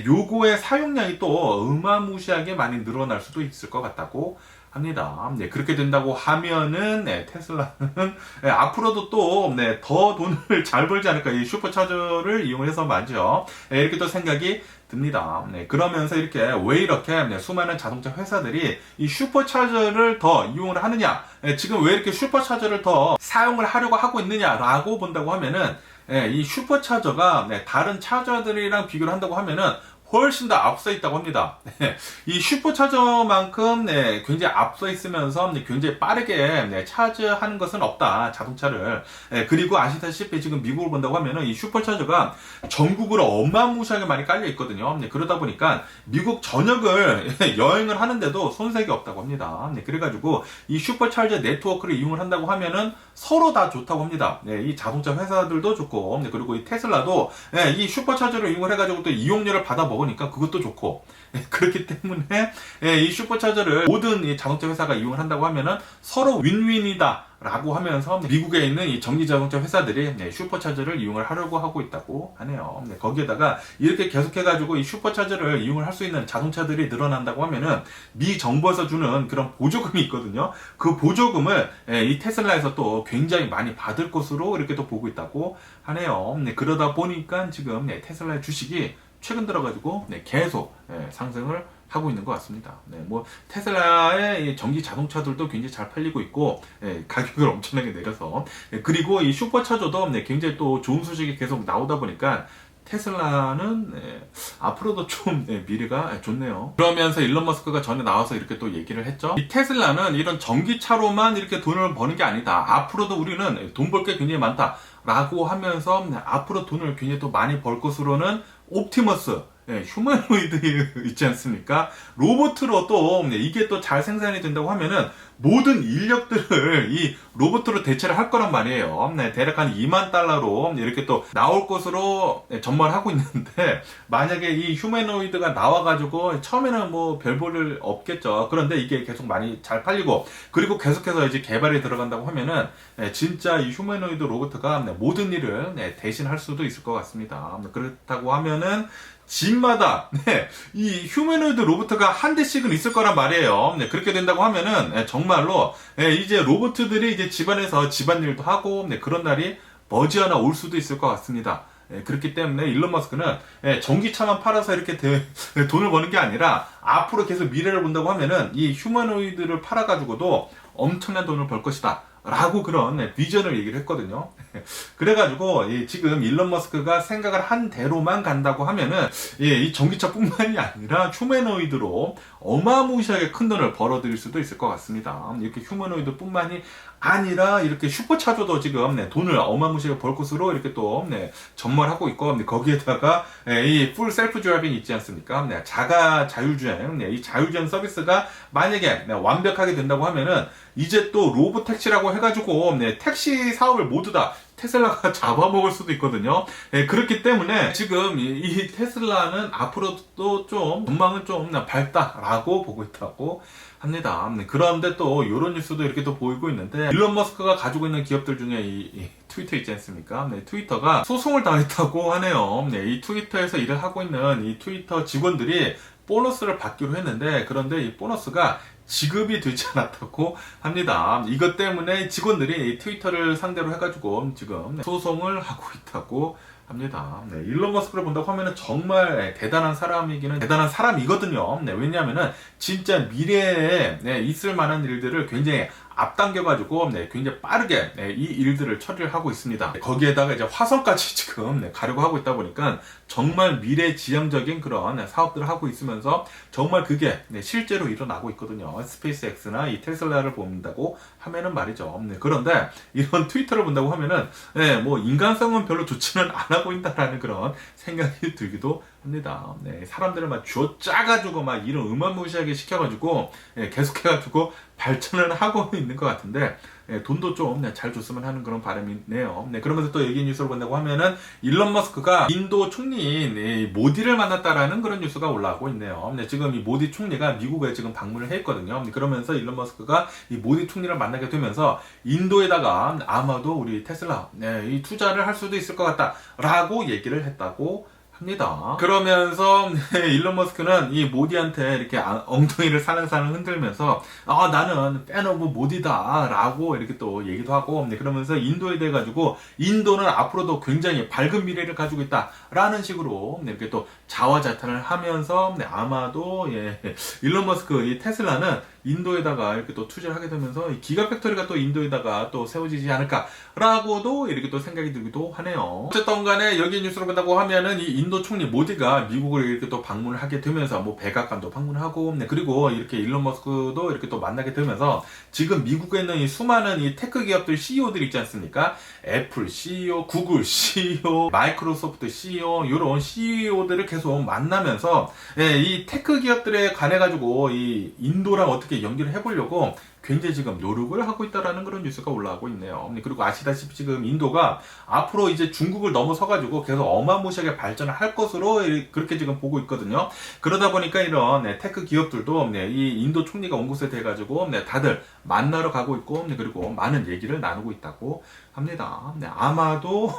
요거의 사용량이 또 어마무시하게 많이 늘어날 수도 있을 것 같다고 합니다. 네, 그렇게 된다고 하면은 테슬라는 앞으로도 또 더 돈을 잘 벌지 않을까, 이 슈퍼차저를 이용해서 말이죠. 이렇게 또 생각이 듭니다. 그러면서 왜 이렇게 수많은 자동차 회사들이 이 슈퍼차저를 더 이용을 하느냐, 지금 왜 이렇게 슈퍼차저를 더 사용을 하려고 하고 있느냐라고 본다고 하면은, 이 슈퍼차저가 다른 차저들이랑 비교를 한다고 하면은 훨씬 더 앞서 있다고 합니다. 이 슈퍼차저만큼 굉장히 앞서 있으면서 굉장히 빠르게 차저하는 것은 없다, 자동차를. 그리고 아시다시피 지금 미국을 본다고 하면은 이 슈퍼차저가 전국으로 어마무시하게 많이 깔려 있거든요. 그러다 보니까 미국 전역을 여행을 하는데도 손색이 없다고 합니다. 그래가지고 이 슈퍼차저 네트워크를 이용을 한다고 하면은 서로 다 좋다고 합니다. 이 자동차 회사들도 좋고, 그리고 이 테슬라도 이 슈퍼차저를 이용을 해가지고 또 이용료를 받아 먹으니까 그것도 좋고, 그렇기 때문에 이 슈퍼차저를 모든 이 자동차 회사가 이용을 한다고 하면은 서로 윈윈이다 라고 하면서 미국에 있는 이 전기 자동차 회사들이 슈퍼차저를 이용을 하려고 하고 있다고 하네요. 거기에다가 이렇게 계속해가지고 이 슈퍼차저를 이용을 할 수 있는 자동차들이 늘어난다고 하면은 미 정부에서 주는 그런 보조금이 있거든요. 그 보조금을 이 테슬라에서 또 굉장히 많이 받을 것으로 이렇게 또 보고 있다고 하네요. 그러다 보니까 지금 테슬라의 주식이 최근 들어가지고 계속 상승을 하고 있는 것 같습니다. 뭐 테슬라의 전기 자동차들도 굉장히 잘 팔리고 있고, 가격을 엄청나게 내려서, 그리고 이 슈퍼차저도 굉장히 또 좋은 소식이 계속 나오다 보니까 테슬라는 앞으로도 좀 미래가 좋네요. 그러면서 일론 머스크가 전에 나와서 이렇게 또 얘기를 했죠. 이 테슬라는 이런 전기차로만 이렇게 돈을 버는 게 아니다. 앞으로도 우리는 돈 벌 게 굉장히 많다 라고 하면서 앞으로 돈을 굉장히 또 많이 벌 것으로는 옵티머스, 휴머노이드 있지 않습니까? 로봇으로 또 이게 또 잘 생산이 된다고 하면은 모든 인력들을 이 로봇으로 대체를 할 거란 말이에요. 대략 한 2만 달러로 이렇게 또 나올 것으로 전망을 하고 있는데, 만약에 이 휴머노이드가 나와가지고 처음에는 뭐 별 볼일 없겠죠. 그런데 이게 계속 많이 잘 팔리고, 그리고 계속해서 이제 개발이 들어간다고 하면은 진짜 이 휴머노이드 로봇가 모든 일을 대신할 수도 있을 것 같습니다. 그렇다고 하면은 집마다 이 휴머노이드 로봇가 한 대씩은 있을 거란 말이에요. 그렇게 된다고 하면은 정말로 이제 로봇들이 이제 집안에서 집안일도 하고 그런 날이 머지않아 올 수도 있을 것 같습니다. 그렇기 때문에 일론 머스크는 전기차만 팔아서 이렇게 돈을 버는 게 아니라 앞으로 계속 미래를 본다고 하면은 이 휴머노이드를 팔아가지고도 엄청난 돈을 벌 것이다 라고 그런 비전을 얘기를 했거든요. 그래가지고 지금 일론 머스크가 생각을 한 대로만 간다고 하면은 이 전기차뿐만이 아니라 휴머노이드로 어마무시하게 큰 돈을 벌어들일 수도 있을 것 같습니다. 이렇게 휴머노이드뿐만이 아니라 이렇게 슈퍼차저도 지금 돈을 어마무시하게 벌 것으로 이렇게 또 전망을 하고 있고, 거기에다가 이 풀 셀프 드라이빙 있지 않습니까? 자가 자율주행, 이 자율주행 서비스가 만약에 완벽하게 된다고 하면은 이제 또 로봇 택시라고 해가지고 택시 사업을 모두 다 테슬라가 잡아먹을 수도 있거든요. 그렇기 때문에 지금 이 테슬라는 앞으로도 좀 전망은 좀 밝다라고 보고 있다고 합니다. 그런데 또 이런 뉴스도 이렇게 또 보이고 있는데, 일론 머스크가 가지고 있는 기업들 중에 이 트위터 있지 않습니까? 트위터가 소송을 당했다고 하네요. 이 트위터에서 일을 하고 있는 이 트위터 직원들이 보너스를 받기로 했는데, 그런데 이 보너스가 지급이 되지 않았다고 합니다. 이것 때문에 직원들이 트위터를 상대로 해가지고 지금 소송을 하고 있다고 합니다. 일론 머스크를 본다고 하면은 정말 대단한 사람이기는 대단한 사람이거든요. 왜냐하면은 진짜 미래에 있을 만한 일들을 굉장히 앞당겨가지고 굉장히 빠르게 이 일들을 처리를 하고 있습니다. 거기에다가 이제 화성까지 지금 가려고 하고 있다 보니까 정말 미래지향적인 그런 사업들을 하고 있으면서 정말 그게 실제로 일어나고 있거든요. 스페이스X나 이 테슬라를 본다고 하면은 말이죠. 그런데 이런 트위터를 본다고 하면은 뭐 인간성은 별로 좋지는 않아 보인다라는 그런 생각이 들기도 합니다. 사람들을 막 쥐어 짜가지고 막 일을 어마무시하게 시켜가지고 계속해가지고 발전을 하고 있는 것 같은데, 돈도 좀 잘 줬으면 하는 그런 바람이네요. 그러면서 또 여기 뉴스를 본다고 하면은 일론 머스크가 인도 총리인 모디를 만났다라는 그런 뉴스가 올라오고 있네요. 지금 이 모디 총리가 미국에 지금 방문을 했거든요. 그러면서 일론 머스크가 이 모디 총리를 만나게 되면서 인도에다가 아마도 우리 테슬라 이 투자를 할 수도 있을 것 같다라고 얘기를 했다고 합니다. 그러면서 일론 머스크는 이 모디한테 이렇게 엉덩이를 살랑살랑 흔들면서 나는 팬 오브 모디다 라고 이렇게 또 얘기도 하고, 그러면서 인도에 대해 가지고 인도는 앞으로도 굉장히 밝은 미래를 가지고 있다 라는 식으로 이렇게 또 자화자찬을 하면서 아마도 일론 머스크 이 테슬라는 인도에다가 이렇게 또 투자를 하게 되면서 이 기가 팩토리가 또 인도에다가 또 세워지지 않을까라고도 이렇게 또 생각이 들기도 하네요. 어쨌든 간에 여기 뉴스로 본다고 하면은 이 인도 총리 모디가 미국을 이렇게 또 방문을 하게 되면서 뭐 백악관도 방문하고, 그리고 이렇게 일론 머스크도 이렇게 또 만나게 되면서 지금 미국에 있는 이 수많은 이 테크 기업들 CEO들 있지 않습니까? 애플 CEO, 구글 CEO, 마이크로소프트 CEO 이런 CEO들을 계속 만나면서 이 테크 기업들에 관해 가지고 이 인도랑 어떻게 연결을 해보려고 굉장히 지금 노력을 하고 있다라는 그런 뉴스가 올라오고 있네요. 그리고 아시다시피 지금 인도가 앞으로 이제 중국을 넘어서가지고 계속 어마무시하게 발전을 할 것으로 그렇게 지금 보고 있거든요. 그러다 보니까 이런 테크 기업들도 이 인도 총리가 온 곳에 대해 가지고 다들 만나러 가고 있고, 그리고 많은 얘기를 나누고 있다고 합니다. 아마도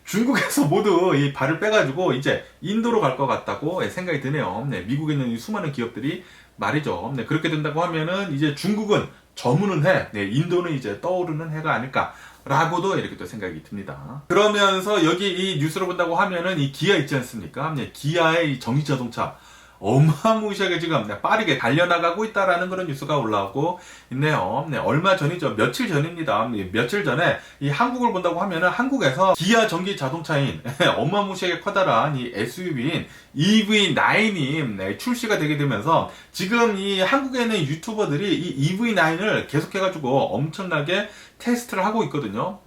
중국에서 모두 이 발을 빼가지고 이제 인도로 갈 것 같다고 생각이 드네요. 미국에 있는 이 수많은 기업들이 말이죠. 그렇게 된다고 하면은 이제 중국은 저무는 해, 인도는 이제 떠오르는 해가 아닐까라고도 이렇게 또 생각이 듭니다. 그러면서 여기 이 뉴스를 본다고 하면은 이 기아 있지 않습니까? 기아의 이 전기자동차 어마무시하게 지금 빠르게 달려나가고 있다라는 그런 뉴스가 올라오고 있네요. 얼마 전이죠. 며칠 전입니다. 며칠 전에 이 한국을 본다고 하면은 한국에서 기아 전기 자동차인 어마무시하게 커다란 이 SUV인 EV9이 출시가 되게 되면서 지금 이 한국에 있는 유튜버들이 이 EV9을 계속해가지고 엄청나게 테스트를 하고 있거든요.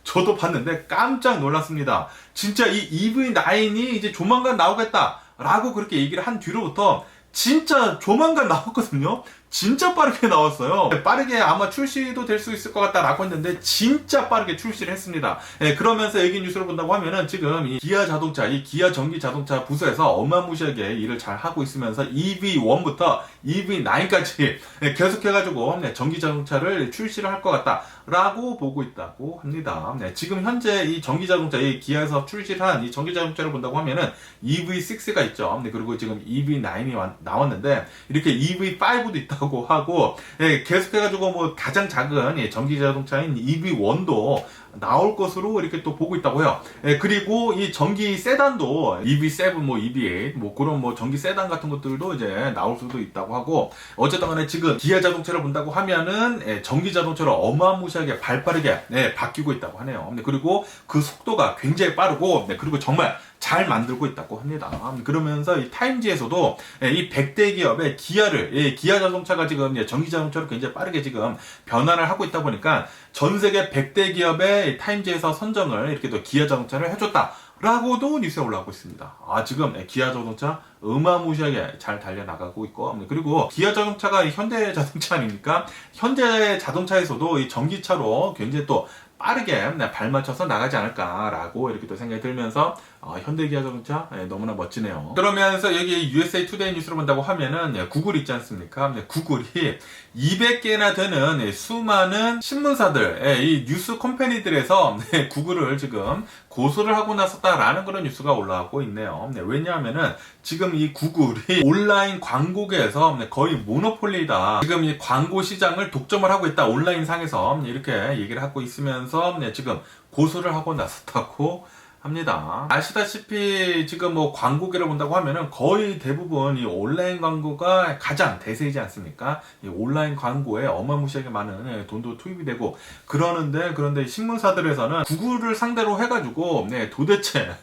저도 봤는데 깜짝 놀랐습니다. 진짜 이 EV9이 이제 조만간 나오겠다 라고 그렇게 얘기를 한 뒤로부터 진짜 조만간 나왔거든요. 진짜 빠르게 나왔어요. 빠르게 아마 출시도 될 수 있을 것 같다라고 했는데 진짜 빠르게 출시를 했습니다. 그러면서 여기 뉴스를 본다고 하면은 지금 이 기아 자동차, 이 기아 전기 자동차 부서에서 어마무시하게 일을 잘 하고 있으면서 EV1부터 EV9까지 계속해가지고 전기 자동차를 출시를 할 것 같다라고 보고 있다고 합니다. 지금 현재 이 전기 자동차, 이 기아에서 출시를 한 이 전기 자동차를 본다고 하면은 EV6가 있죠. 그리고 지금 EV9이 나왔는데 이렇게 EV5도 있다고 하고 계속해가지고 뭐 가장 작은 전기 자동차인 EV1도 나올 것으로 이렇게 또 보고 있다고요. 그리고 이 전기 세단도 EV7, 뭐 EV8, 뭐 그런 뭐 전기 세단 같은 것들도 이제 나올 수도 있다고 하고, 어쨌든 간에 지금 기아 자동차를 본다고 하면은 전기 자동차로 어마무시하게 발빠르게 바뀌고 있다고 하네요. 그리고 그 속도가 굉장히 빠르고, 그리고 정말 잘 만들고 있다고 합니다. 그러면서 이 타임지에서도 이 100대 기업의 기아를, 기아 자동차가 지금 전기 자동차로 굉장히 빠르게 지금 변화를 하고 있다 보니까 전 세계 100대 기업의 타임지에서 선정을 이렇게 또 기아 자동차를 해줬다 라고도 뉴스에 올라오고 있습니다. 지금 기아 자동차 어마무시하게 잘 달려나가고 있고, 그리고 기아 자동차가 현대 자동차 아닙니까? 현대 자동차에서도 이 전기차로 굉장히 또 빠르게 발맞춰서 나가지 않을까라고 이렇게 또 생각이 들면서 현대 기아 자동차 너무나 멋지네요. 그러면서 여기 USA 투데이 뉴스를 본다고 하면은 구글 있지 않습니까? 구글이 200개나 되는 수많은 신문사들, 이 뉴스 컴퍼니들에서 구글을 지금 고소를 하고 나섰다라는 그런 뉴스가 올라오고 있네요. 왜냐하면은 지금 이 구글이 온라인 광고계에서 거의 모노폴리다. 지금 이 광고 시장을 독점을 하고 있다. 온라인 상에서 이렇게 얘기를 하고 있으면서 지금 고소를 하고 나섰다고 합니다. 아시다시피 지금 뭐 광고계를 본다고 하면은 거의 대부분 이 온라인 광고가 가장 대세이지 않습니까? 이 온라인 광고에 어마무시하게 많은 돈도 투입이 되고 그런데 신문사들에서는 구글을 상대로 해가지고 도대체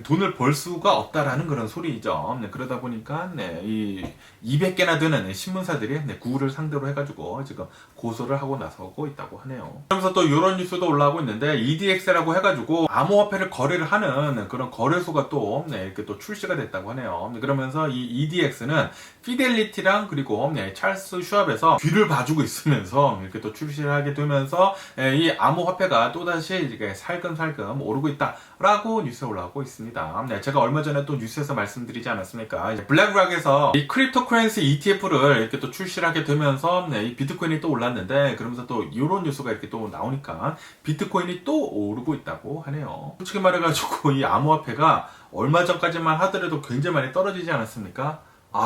돈을 벌 수가 없다라는 그런 소리이죠. 그러다 보니까 이 200개나 되는 신문사들이 구글을 상대로 해가지고 지금 고소를 하고 나서고 있다고 하네요. 그러면서 또 이런 뉴스도 올라오고 있는데 EDX라고 해가지고 암호화폐를 거래를 하는 그런 거래소가 또 이렇게 또 출시가 됐다고 하네요. 그러면서 이 EDX는 피델리티랑 그리고 찰스 슈왑에서 뒤를 봐주고 있으면서 이렇게 또 출시를 하게 되면서 이 암호화폐가 또다시 이렇게 살금살금 오르고 있다라고 뉴스에 올라오고 있습니다. 제가 얼마 전에 또 뉴스에서 말씀드리지 않았습니까? 블랙락에서 이 크립토커런시 ETF를 이렇게 또 출시를 하게 되면서 이 비트코인이 또 올랐는데, 그러면서 또 이런 뉴스가 이렇게 또 나오니까 비트코인이 또 오르고 있다고 하네요. 솔직히 말해가지고 그래가지고 이 암호화폐가 얼마 전까지만 하더라도 굉장히 많이 떨어지지 않았습니까?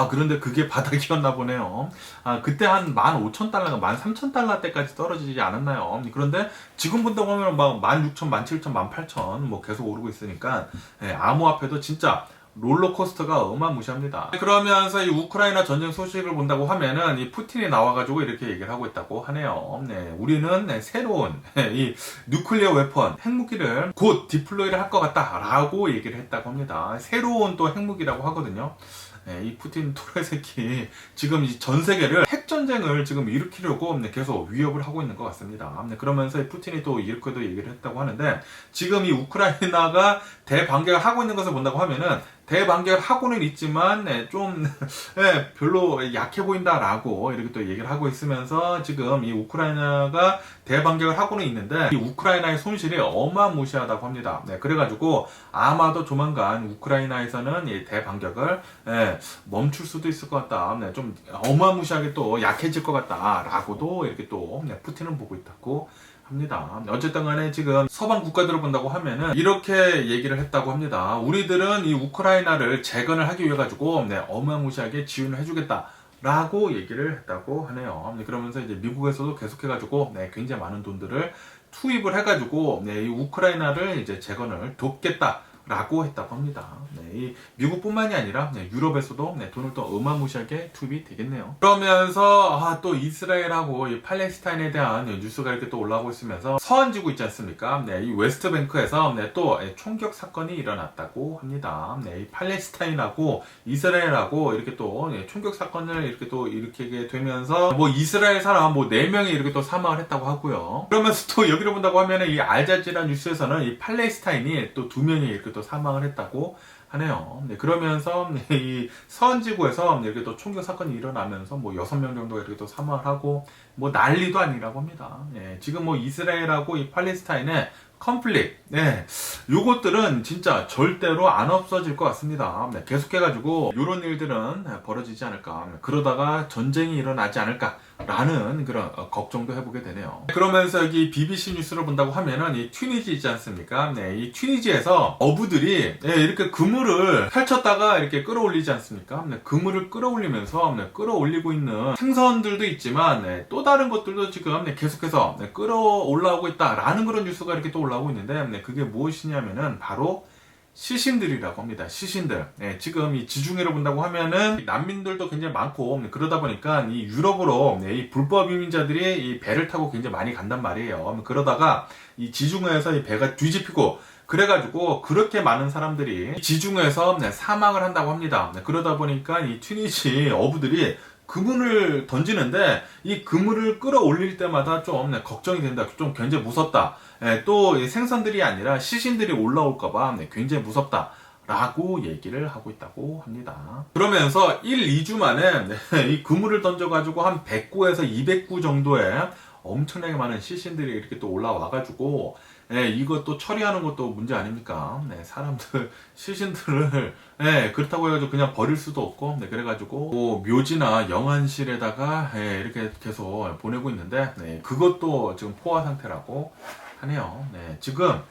그런데 그게 바닥이었나 보네요. 그때 한 15,000달러가 13,000달러 때까지 떨어지지 않았나요? 그런데 지금 본다고 하면 막 16,000, 17,000, 18,000 뭐 계속 오르고 있으니까, 암호화폐도 진짜 롤러코스터가 어마무시합니다. 그러면서 이 우크라이나 전쟁 소식을 본다고 하면은 이 푸틴이 나와가지고 이렇게 얘기를 하고 있다고 하네요. 우리는 새로운 이 누클리어 웨폰 핵무기를 곧 디플로이를 할 것 같다라고 얘기를 했다고 합니다. 새로운 또 핵무기라고 하거든요. 이 푸틴 토레 새끼 지금 전 세계를 핵전쟁을 지금 일으키려고 계속 위협을 하고 있는 것 같습니다. 그러면서 푸틴이 또 이렇게도 얘기를 했다고 하는데, 지금 이 우크라이나가 대반격을 하고 있는 것을 본다고 하면은 대반격을 하고는 있지만 좀 별로 약해 보인다라고 이렇게 또 얘기를 하고 있으면서, 지금 이 우크라이나가 대반격을 하고는 있는데 이 우크라이나의 손실이 어마무시하다고 합니다. 그래가지고 아마도 조만간 우크라이나에서는 이 대반격을 멈출 수도 있을 것 같다. 좀 어마무시하게 또 약해질 것 같다라고도 이렇게 또 푸틴은 보고 있다고 합니다. 어쨌든 간에 지금 서방 국가들을 본다고 하면은 이렇게 얘기를 했다고 합니다. 우리들은 이 우크라이나를 재건을 하기 위해 가지고 어마무시하게 지원을 해주겠다 라고 얘기를 했다고 하네요. 그러면서 이제 미국에서도 계속해가지고 굉장히 많은 돈들을 투입을 해가지고 이 우크라이나를 이제 재건을 돕겠다 라고 했다고 합니다. 이 미국뿐만이 아니라 유럽에서도 돈을 또 어마무시하게 투입이 되겠네요. 그러면서 또 이스라엘하고 이 팔레스타인에 대한 뉴스가 이렇게 또 올라오고 있으면서 서한지구 있지 않습니까? 이 웨스트뱅크에서 또 총격 사건이 일어났다고 합니다. 이 팔레스타인하고 이스라엘하고 이렇게 또 총격 사건을 이렇게 또 일으키게 되면서 뭐 이스라엘 사람 뭐 4명이 이렇게 또 사망을 했다고 하고요. 그러면서 또 여기를 본다고 하면은 이 알자지라 뉴스에서는 이 팔레스타인이 또 2명이 이렇게 또 사망을 했다고 하네요. 그러면서 이 서한지구에서 이렇게 또 총격 사건이 일어나면서 뭐 6명 정도가 이렇게 또 사망을 하고 뭐 난리도 아니라고 합니다. 지금 뭐 이스라엘하고 이 팔레스타인의 컨플릭, 요것들은 진짜 절대로 안 없어질 것 같습니다. 계속해가지고 이런 일들은 벌어지지 않을까, 그러다가 전쟁이 일어나지 않을까 라는 그런 걱정도 해보게 되네요. 그러면서 여기 BBC 뉴스를 본다고 하면은 이 튀니지 있지 않습니까? 이 튀니지에서 어부들이 이렇게 그물을 펼쳤다가 이렇게 끌어올리지 않습니까? 그물을 끌어올리면서 끌어올리고 있는 생선들도 있지만 또 다른 것들도 지금 계속해서 끌어올라오고 있다라는 그런 뉴스가 이렇게 또 올라오고 있는데, 그게 무엇이냐면은 바로 시신들이라고 합니다. 시신들. 지금 이 지중해를 본다고 하면은 난민들도 굉장히 많고, 그러다 보니까 이 유럽으로 이 불법 이민자들이 이 배를 타고 굉장히 많이 간단 말이에요. 그러다가 이 지중해에서 이 배가 뒤집히고, 그래가지고 그렇게 많은 사람들이 지중해에서 사망을 한다고 합니다. 그러다 보니까 이 튀니지 어부들이 그물을 던지는데 이 그물을 끌어올릴 때마다 좀 걱정이 된다. 좀 굉장히 무섭다. 또 생선들이 아니라 시신들이 올라올까봐 굉장히 무섭다. 라고 얘기를 하고 있다고 합니다. 그러면서 1, 2주 만에 이 그물을 던져가지고 한 100구에서 200구 정도의 엄청나게 많은 시신들이 이렇게 또 올라와가지고 이것도 처리하는 것도 문제 아닙니까? 사람들 시신들을 그렇다고 해가지고 그냥 버릴 수도 없고, 그래가지고 뭐 묘지나 영안실에다가 이렇게 계속 보내고 있는데, 그것도 지금 포화 상태라고 하네요. 지금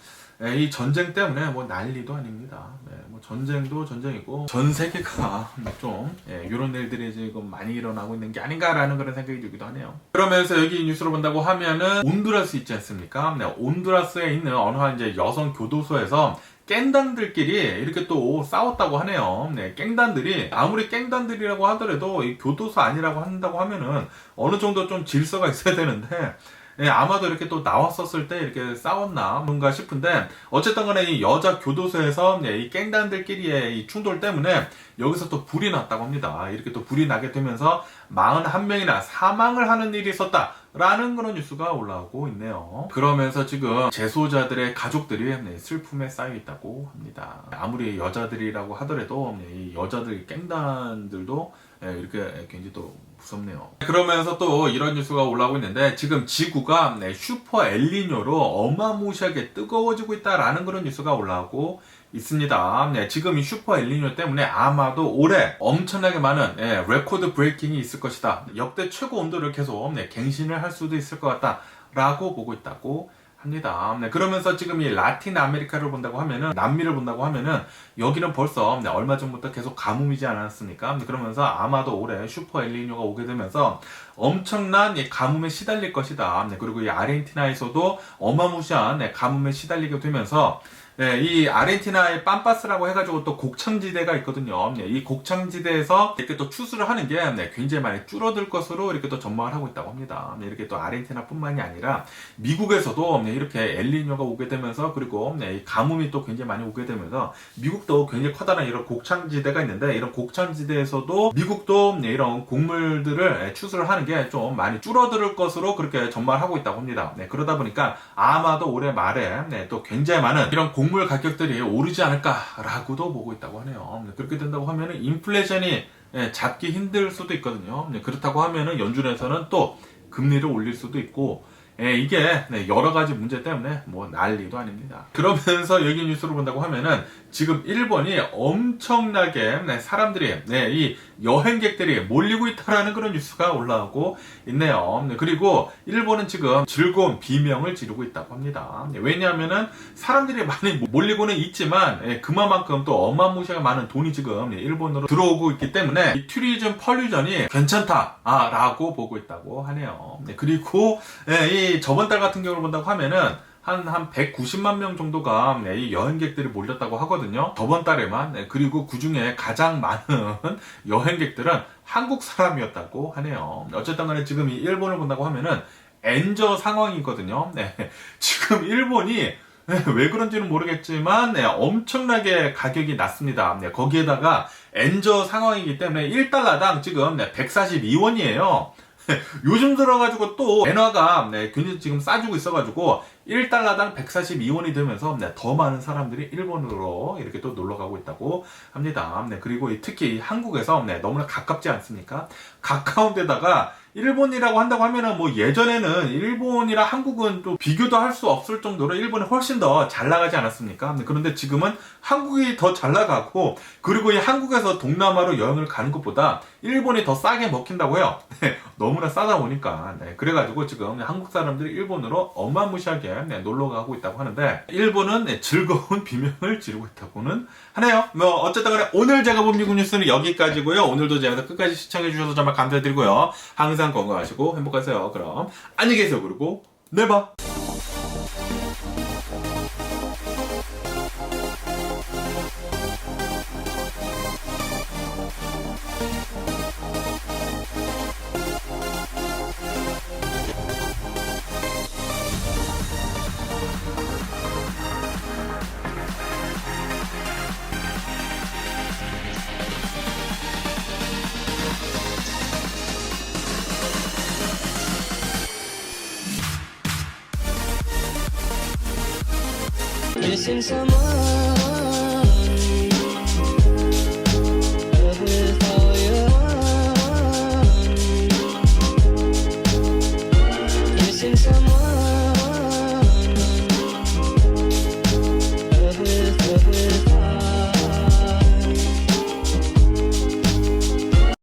이 전쟁 때문에 뭐 난리도 아닙니다. 뭐 전쟁도 전쟁이고 전 세계가 좀 이런 일들이 지금 많이 일어나고 있는 게 아닌가라는 그런 생각이 들기도 하네요. 그러면서 여기 뉴스를 본다고 하면은 온두라스 있지 않습니까? 온두라스에 있는 어느 한 이제 여성 교도소에서 깽단들끼리 이렇게 또 싸웠다고 하네요. 깽단들이 아무리 깽단들이라고 하더라도 이 교도소 아니라고 한다고 하면은 어느 정도 좀 질서가 있어야 되는데, 아마도 이렇게 또 나왔었을 때 이렇게 싸웠나 뭔가 싶은데, 어쨌든 간에 이 여자 교도소에서 이 깽단들끼리의 이 충돌 때문에 여기서 또 불이 났다고 합니다. 이렇게 또 불이 나게 되면서 41명이나 사망을 하는 일이 있었다 라는 그런 뉴스가 올라오고 있네요. 그러면서 지금 재소자들의 가족들이 슬픔에 쌓여 있다고 합니다. 아무리 여자들이라고 하더라도 이 여자들 깽단들도 이렇게 굉장히 또 무섭네요. 그러면서 또 이런 뉴스가 올라오고 있는데, 지금 지구가 슈퍼 엘니뇨로 어마무시하게 뜨거워지고 있다라는 그런 뉴스가 올라오고 있습니다. 지금 이 슈퍼 엘니뇨 때문에 아마도 올해 엄청나게 많은 레코드 브레이킹이 있을 것이다. 역대 최고 온도를 계속 갱신을 할 수도 있을 것 같다 라고 보고 있다고 합니다. 네, 그러면서 지금 이 라틴 아메리카를 본다고 하면은, 남미를 본다고 하면은, 여기는 벌써 얼마 전부터 계속 가뭄이지 않았습니까? 그러면서 아마도 올해 슈퍼 엘니뇨가 오게 되면서 엄청난 가뭄에 시달릴 것이다. 그리고 이 아르헨티나에서도 어마무시한 가뭄에 시달리게 되면서 네, 이 아르헨티나의 빰파스라고 해가지고 또 곡창지대가 있거든요. 네, 이 곡창지대에서 이렇게 또 추수를 하는 게 굉장히 많이 줄어들 것으로 이렇게 또 전망을 하고 있다고 합니다. 이렇게 또 아르헨티나뿐만이 아니라 미국에서도 이렇게 엘니뇨가 오게 되면서 그리고 이 가뭄이 또 굉장히 많이 오게 되면서 미국도 굉장히 커다란 이런 곡창지대가 있는데 이런 곡창지대에서도 미국도 이런 곡물들을 추수를 하는 게 좀 많이 줄어들 것으로 그렇게 전망을 하고 있다고 합니다. 네, 그러다 보니까 아마도 올해 말에 또 굉장히 많은 이런 곡물 가격들이 오르지 않을까라고도 보고 있다고 하네요. 그렇게 된다고 하면은 인플레이션이 잡기 힘들 수도 있거든요. 그렇다고 하면은 연준에서는 또 금리를 올릴 수도 있고 이게 여러 가지 문제 때문에 뭐 난리도 아닙니다. 그러면서 여기 뉴스를 본다고 하면은 지금 일본이 엄청나게 사람들이 이 여행객들이 몰리고 있다라는 그런 뉴스가 올라오고 있네요. 그리고 일본은 지금 즐거운 비명을 지르고 있다고 합니다. 왜냐하면은 사람들이 많이 몰리고는 있지만 그만큼 또 어마무시하게 많은 돈이 지금 일본으로 들어오고 있기 때문에 이 투리즘 펄류전이 괜찮다라고 보고 있다고 하네요. 그리고 이 저번 달 같은 경우를 본다고 하면은 한 190만 명 정도가 이 여행객들이 몰렸다고 하거든요. 저번 달에만. 그리고 그 중에 가장 많은 여행객들은 한국 사람이었다고 하네요. 어쨌든 간에 지금 이 일본을 본다고 하면은 엔저 상황이거든요. 지금 일본이 왜 그런지는 모르겠지만 엄청나게 가격이 낮습니다. 거기에다가 엔저 상황이기 때문에 1달러당 지금 142원이에요. 요즘 들어가지고 또 엔화가 굉장히 지금 싸지고 있어가지고 1달러당 142원이 되면서 더 많은 사람들이 일본으로 이렇게 또 놀러 가고 있다고 합니다. 그리고 특히 한국에서 너무나 가깝지 않습니까? 가까운 데다가 일본이라고 한다고 하면은 뭐 예전에는 일본이랑 한국은 또 비교도 할 수 없을 정도로 일본이 훨씬 더 잘 나가지 않았습니까? 그런데 지금은 한국이 더 잘 나가고 그리고 이 한국에서 동남아로 여행을 가는 것보다 일본이 더 싸게 먹힌다고 해요. 너무나 싸다 보니까 그래가지고 지금 한국 사람들이 일본으로 어마무시하게 놀러 가고 있다고 하는데 일본은 즐거운 비명을 지르고 있다고는 하네요. 뭐 어쨌든 간에 오늘 제가 본 미국 뉴스는 여기까지고요. 오늘도 제가 끝까지 시청해 주셔서 정말 감사드리고요. 항상 건강하시고 행복하세요. 그럼 안녕히 계세요. 그리고 내일 봐. Missing someone with all your heart. Missing someone.